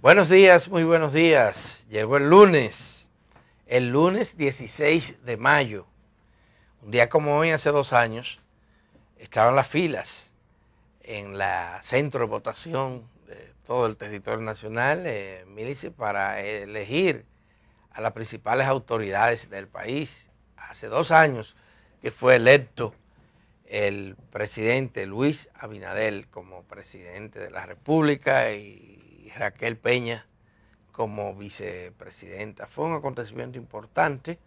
Buenos días, muy buenos días. Llegó el lunes 16 de mayo. Un día como hoy, hace 2 años, estaban las filas en la centro de votación de todo el territorio nacional, Milice, para elegir a las principales autoridades del país. Hace 2 años que fue electo el presidente Luis Abinader como presidente de la República y Raquel Peña como vicepresidenta. Fue un acontecimiento importante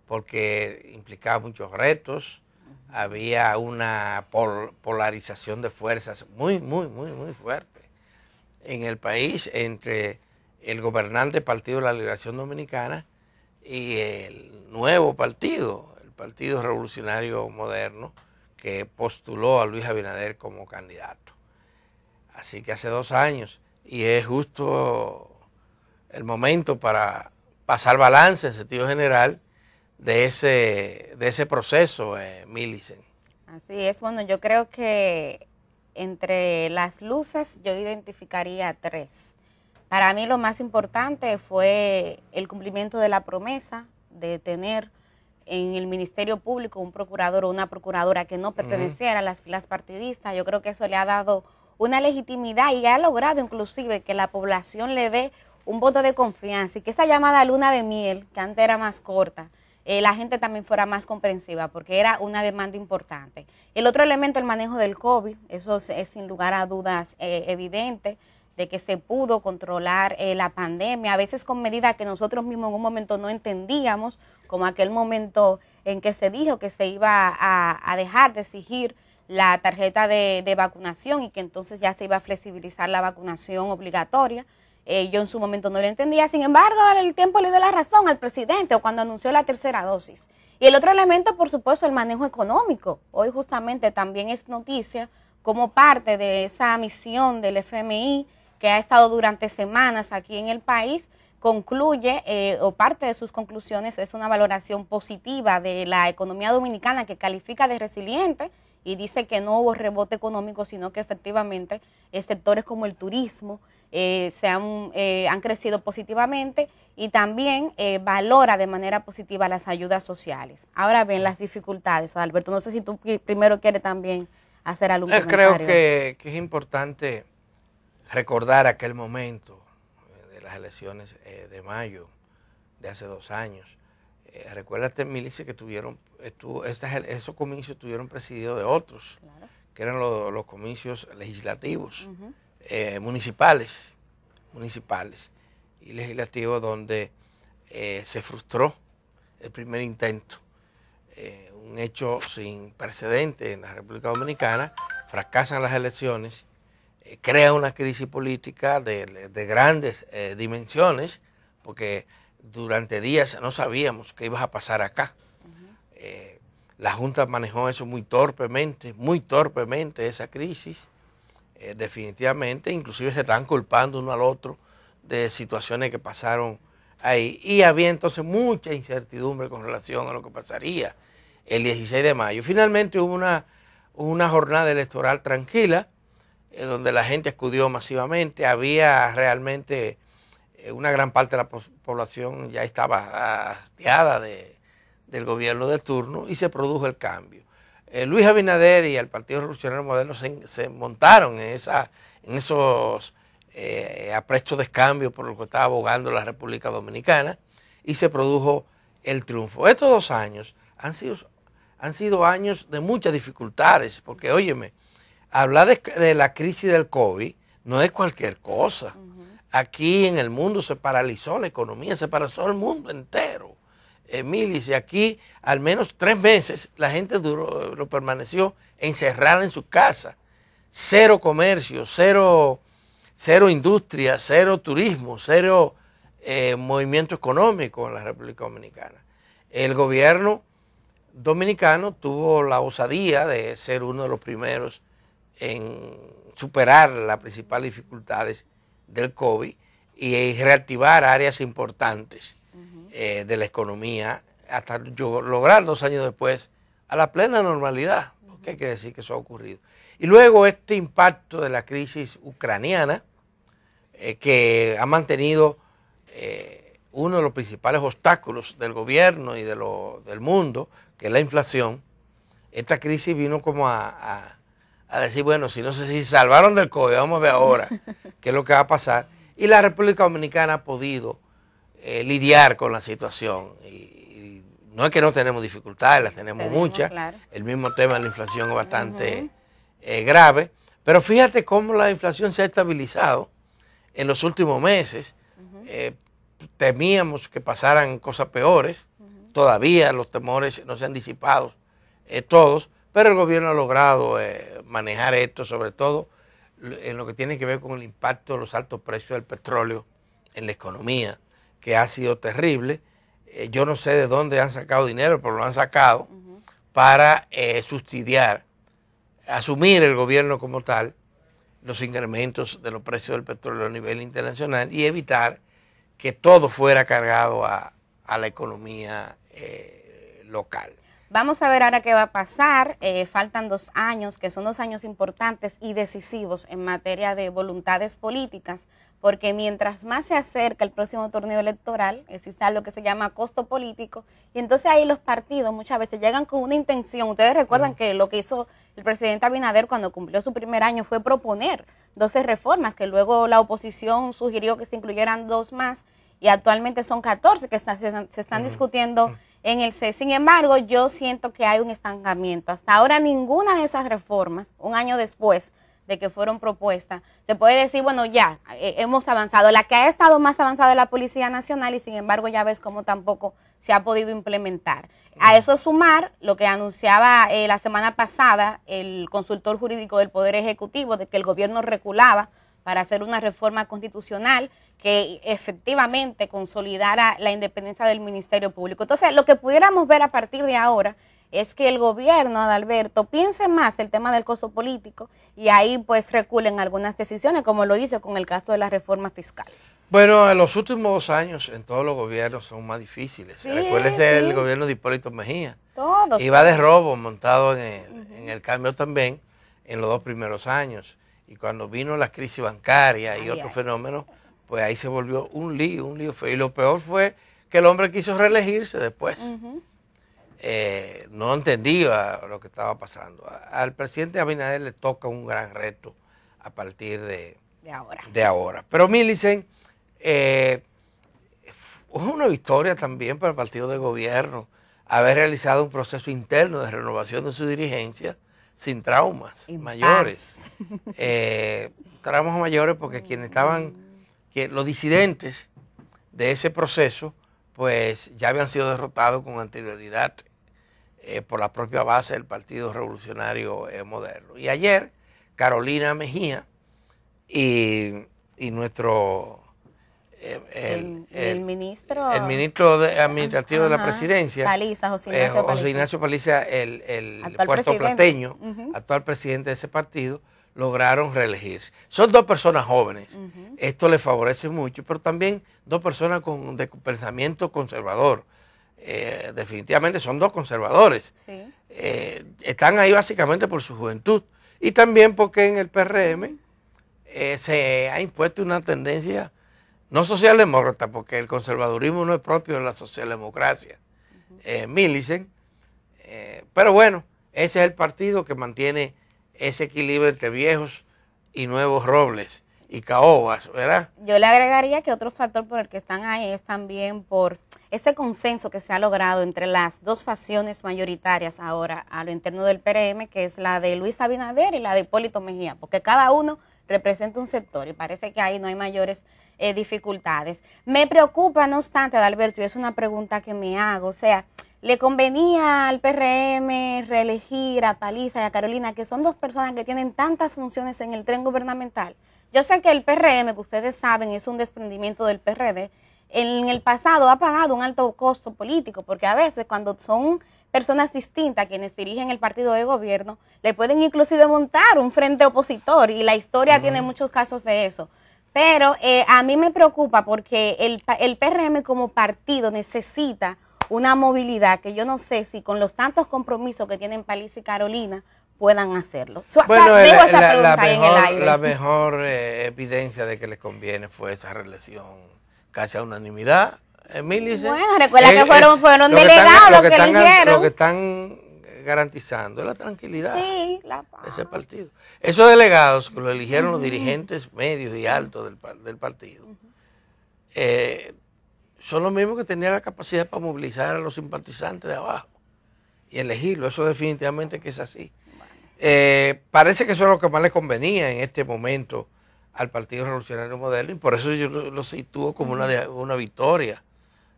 porque implicaba muchos retos, había una polarización de fuerzas muy fuerte en el país entre el gobernante Partido de la Liberación Dominicana y el nuevo partido, el Partido Revolucionario Moderno, que postuló a Luis Abinader como candidato. Así que hace 2 años, y es justo el momento para pasar balance en sentido general de ese proceso, Millicent. Así es, bueno, yo creo que entre las luces yo identificaría 3. Para mí lo más importante fue el cumplimiento de la promesa de tener en el Ministerio Público un procurador o una procuradora que no perteneciera a las filas partidistas. Yo creo que eso le ha dado una legitimidad y ha logrado inclusive que la población le dé un voto de confianza y que esa llamada luna de miel, que antes era más corta, la gente también fuera más comprensiva porque era una demanda importante. El otro elemento, el manejo del COVID, eso es sin lugar a dudas evidente, de que se pudo controlar la pandemia, a veces con medidas que nosotros mismos en un momento no entendíamos, como aquel momento en que se dijo que se iba a dejar de exigir la tarjeta de vacunación y que entonces ya se iba a flexibilizar la vacunación obligatoria. Yo en su momento no lo entendía, sin embargo, el tiempo le dio la razón al presidente cuando anunció la 3ª dosis. Y el otro elemento, por supuesto, el manejo económico. Hoy justamente también es noticia como parte de esa misión del FMI que ha estado durante semanas aquí en el país, concluye, o parte de sus conclusiones es una valoración positiva de la economía dominicana que califica de resiliente y dice que no hubo rebote económico, sino que efectivamente sectores como el turismo han crecido positivamente y también valora de manera positiva las ayudas sociales. Ahora bien, las dificultades, Alberto, no sé si tú primero quieres también hacer algún comentario. Creo que es importante recordar aquel momento de las elecciones de mayo de hace 2 años. Recuérdate, Milice, que esos comicios estuvieron presididos de otros, claro, que eran los comicios legislativos, municipales y legislativos, donde se frustró el primer intento. Un hecho sin precedente en la República Dominicana, fracasan las elecciones, crea una crisis política de grandes dimensiones, porque durante días no sabíamos qué iba a pasar acá. La Junta manejó eso muy torpemente esa crisis, definitivamente, inclusive se están culpando uno al otro de situaciones que pasaron ahí, y había entonces mucha incertidumbre con relación a lo que pasaría el 16 de mayo. Finalmente hubo una jornada electoral tranquila, donde la gente acudió masivamente, había realmente una gran parte de la población ya estaba hastiada del gobierno de turno y se produjo el cambio. Luis Abinader y el Partido Revolucionario Moderno se montaron en esos aprestos de cambio por lo que estaba abogando la República Dominicana y se produjo el triunfo. Estos 2 años han sido años de muchas dificultades, porque óyeme, hablar de la crisis del COVID no es cualquier cosa. Aquí en el mundo se paralizó la economía, se paralizó el mundo entero. Milice, aquí al menos 3 meses la gente lo permaneció encerrada en su casa. 0 comercio, 0 industria, 0 turismo, 0 movimiento económico en la República Dominicana. El gobierno dominicano tuvo la osadía de ser uno de los primeros en superar las principales dificultades del COVID y reactivar áreas importantes de la economía hasta lograr 2 años después a la plena normalidad, porque hay que decir que eso ha ocurrido. Y luego este impacto de la crisis ucraniana que ha mantenido uno de los principales obstáculos del gobierno y del mundo, que es la inflación. Esta crisis vino como a decir, bueno, si no sé si salvaron del COVID, vamos a ver ahora qué es lo que va a pasar. Y la República Dominicana ha podido lidiar con la situación. Y no es que no tenemos dificultades, las tenemos muchas. Claro. El mismo tema de la inflación es bastante grave. Pero fíjate cómo la inflación se ha estabilizado en los últimos meses. Temíamos que pasaran cosas peores. Todavía los temores no se han disipado todos, pero el gobierno ha logrado manejar esto, sobre todo en lo que tiene que ver con el impacto de los altos precios del petróleo en la economía, que ha sido terrible. Yo no sé de dónde han sacado dinero, pero lo han sacado para subsidiar, asumir el gobierno como tal, los incrementos de los precios del petróleo a nivel internacional y evitar que todo fuera cargado a la economía local. Vamos a ver ahora qué va a pasar. Faltan 2 años, que son 2 años importantes y decisivos en materia de voluntades políticas, porque mientras más se acerca el próximo torneo electoral, existe algo que se llama costo político, y entonces ahí los partidos muchas veces llegan con una intención. Ustedes recuerdan que lo que hizo el presidente Abinader cuando cumplió su primer año fue proponer 12 reformas, que luego la oposición sugirió que se incluyeran 2 más, y actualmente son 14 que se están discutiendo en el CES. Sin embargo, yo siento que hay un estancamiento. Hasta ahora ninguna de esas reformas, un año después de que fueron propuestas, se puede decir, bueno, ya hemos avanzado. La que ha estado más avanzada es la Policía Nacional y sin embargo ya ves cómo tampoco se ha podido implementar. A eso sumar lo que anunciaba la semana pasada el consultor jurídico del Poder Ejecutivo, de que el gobierno reculaba para hacer una reforma constitucional que efectivamente consolidara la independencia del Ministerio Público. Entonces, lo que pudiéramos ver a partir de ahora es que el gobierno, Adalberto, piense más el tema del costo político y ahí pues reculen algunas decisiones, como lo hizo con el caso de la reforma fiscal. Bueno, en los últimos 2 años en todos los gobiernos son más difíciles. Sí, recuérdese el gobierno de Hipólito Mejía. Todos. Iba de robo montado en el cambio también en los 2 primeros años. Y cuando vino la crisis bancaria y otros fenómenos, pues ahí se volvió un lío feo. Y lo peor fue que el hombre quiso reelegirse después. No entendía lo que estaba pasando. Al presidente Abinader le toca un gran reto a partir de ahora. Pero Millicent, es una victoria también para el partido de gobierno haber realizado un proceso interno de renovación de su dirigencia sin traumas mayores. Traumas mayores porque quienes estaban, los disidentes de ese proceso, pues ya habían sido derrotados con anterioridad por la propia base del Partido Revolucionario Moderno. Y ayer, Carolina Mejía y nuestro... el ministro administrativo de la presidencia, Paliza, José Ignacio Paliza, el puertoplateño, actual presidente de ese partido, lograron reelegirse. Son 2 personas jóvenes, esto les favorece mucho, pero también 2 personas de pensamiento conservador. Definitivamente son 2 conservadores. Sí. Están ahí básicamente por su juventud y también porque en el PRM se ha impuesto una tendencia no socialdemócrata, porque el conservadurismo no es propio de la socialdemocracia, Millicent, pero bueno, ese es el partido que mantiene ese equilibrio entre viejos y nuevos robles y caobas, ¿verdad? Yo le agregaría que otro factor por el que están ahí es también por ese consenso que se ha logrado entre las 2 facciones mayoritarias ahora a lo interno del PRM, que es la de Luis Abinader y la de Hipólito Mejía, porque cada uno representa un sector y parece que ahí no hay mayores dificultades. Me preocupa, no obstante, Adalberto, y es una pregunta que me hago, o sea, ¿le convenía al PRM reelegir a Paliza y a Carolina, que son 2 personas que tienen tantas funciones en el tren gubernamental? Yo sé que el PRM, que ustedes saben, es un desprendimiento del PRD, en el pasado ha pagado un alto costo político, porque a veces cuando son personas distintas quienes dirigen el partido de gobierno, le pueden inclusive montar un frente opositor, y la historia tiene muchos casos de eso. Pero a mí me preocupa porque el PRM como partido necesita una movilidad que yo no sé si con los tantos compromisos que tienen Paliza y Carolina puedan hacerlo. Bueno, dejo esa pregunta ahí en el aire. La mejor evidencia de que les conviene fue esa reelección casi a unanimidad. Bueno, recuerda que fueron delegados que eligieron. Lo que están garantizando es la tranquilidad de ese partido. Esos delegados que lo eligieron los dirigentes medios y altos del partido, son los mismos que tenían la capacidad para movilizar a los simpatizantes de abajo y elegirlo. Eso definitivamente que es así. Parece que eso es lo que más le convenía en este momento al Partido Revolucionario Moderno, y por eso yo lo sitúo como una victoria,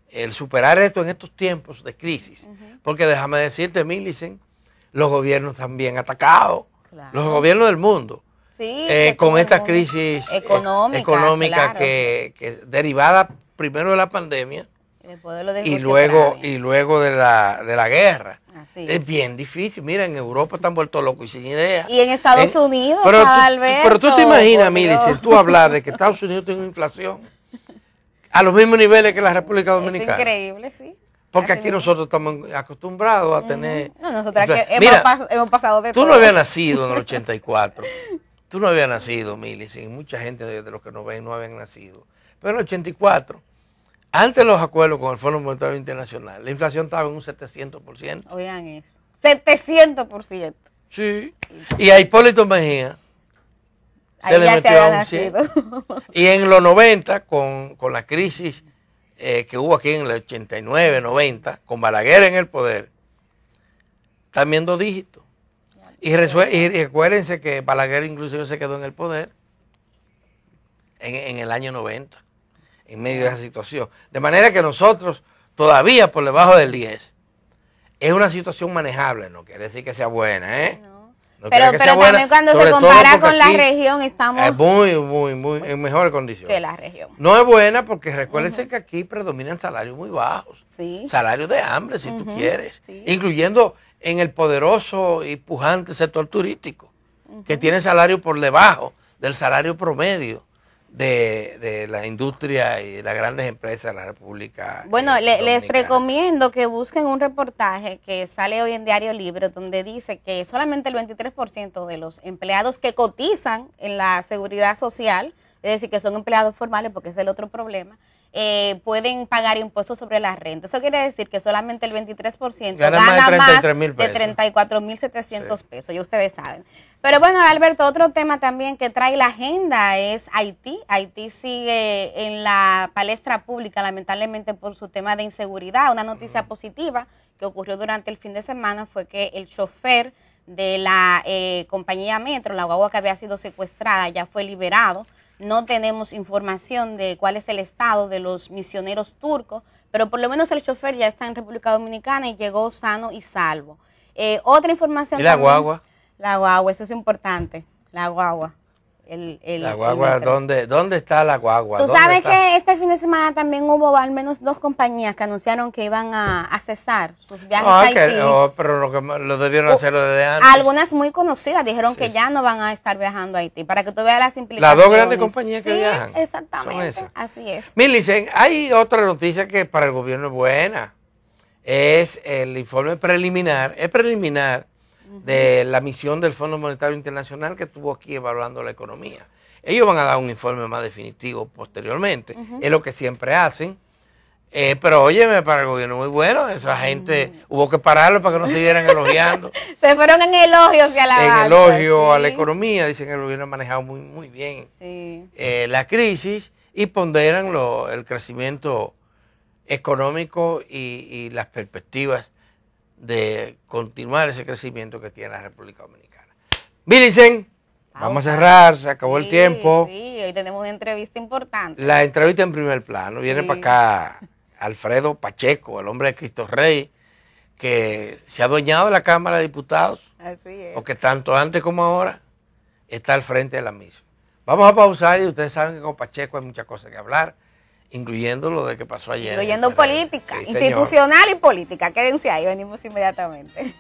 el superar esto en estos tiempos de crisis. Porque déjame decirte, Millicent, los gobiernos también atacados, los gobiernos del mundo, con esta crisis económica que derivada primero de la pandemia y luego de la guerra. Es bien difícil. Mira, en Europa están vueltos locos y sin idea. Y en Estados Unidos, pero tú te imaginas, Millicent, tú hablar de que Estados Unidos tiene una inflación a los mismos niveles que la República Dominicana. Es increíble, sí. Porque aquí nosotros estamos acostumbrados a tener... No, nosotros aquí hemos pasado de todo. Tú no habías nacido en el 84. Tú no habías nacido, Millicent. Mucha gente de los que nos ven no habían nacido. Pero en el 84, antes de los acuerdos con el Fondo Monetario Internacional, la inflación estaba en un 700%. Oigan eso. 700%. Sí. Y a Hipólito Mejía se le metió a un 100. Y en los 90, con la crisis que hubo aquí en el 89, 90, con Balaguer en el poder, también 2 dígitos. Y recuérdense que Balaguer inclusive se quedó en el poder en el año 90, en medio de esa situación. De manera que nosotros, todavía por debajo del 10, es una situación manejable, no quiere decir que sea buena, ¿eh? No pero también cuando se compara con la región estamos muy en mejores condiciones que la región. No es buena porque recuérdense que aquí predominan salarios muy bajos, salarios de hambre si tú quieres, incluyendo en el poderoso y pujante sector turístico, que tiene salario por debajo del salario promedio de la industria y de las grandes empresas de la República. Bueno, les recomiendo que busquen un reportaje que sale hoy en Diario Libre, donde dice que solamente el 23% de los empleados que cotizan en la seguridad social, es decir, que son empleados formales, porque ese es el otro problema, pueden pagar impuestos sobre la renta. Eso quiere decir que solamente el 23% gana más de 34.700 pesos, ya ustedes saben. Pero bueno, Alberto, otro tema también que trae la agenda es Haití. Haití sigue en la palestra pública, lamentablemente, por su tema de inseguridad. Una noticia positiva que ocurrió durante el fin de semana fue que el chofer de la compañía Metro, la guagua que había sido secuestrada, ya fue liberado. No tenemos información de cuál es el estado de los misioneros turcos, pero por lo menos el chofer ya está en República Dominicana y llegó sano y salvo. Otra información. ¿Y la guagua? La guagua, eso es importante. La guagua. La guagua, ¿dónde está la guagua? Tú sabes que este fin de semana también hubo al menos 2 compañías que anunciaron que iban a cesar sus viajes a Haití. Pero lo debieron hacerlo desde antes. Algunas muy conocidas dijeron que ya no van a estar viajando a Haití, para que tú veas las implicaciones. Las 2 grandes compañías que viajan. Exactamente, son esas. Así es. Millicent, hay otra noticia que para el gobierno es buena. Es el informe preliminar. Es preliminar de la misión del Fondo Monetario Internacional que estuvo aquí evaluando la economía. Ellos van a dar un informe más definitivo posteriormente, es lo que siempre hacen, pero óyeme, para el gobierno muy bueno, esa gente hubo que pararlo para que no siguieran elogiando. Se fueron en elogios y alabanzas. En elogio a la economía, dicen que el gobierno ha manejado muy bien la crisis y ponderan el crecimiento económico y las perspectivas de continuar ese crecimiento que tiene la República Dominicana. Millicent, vamos a cerrar, se acabó el tiempo. Sí, hoy tenemos una entrevista importante. La entrevista en primer plano. Viene para acá Alfredo Pacheco, el hombre de Cristo Rey, que se ha adueñado de la Cámara de Diputados. Así es. Porque tanto antes como ahora está al frente de la misma. Vamos a pausar y ustedes saben que con Pacheco hay muchas cosas que hablar, incluyendo lo de que pasó ayer. Incluyendo política, institucional y política. Quédense ahí, venimos inmediatamente.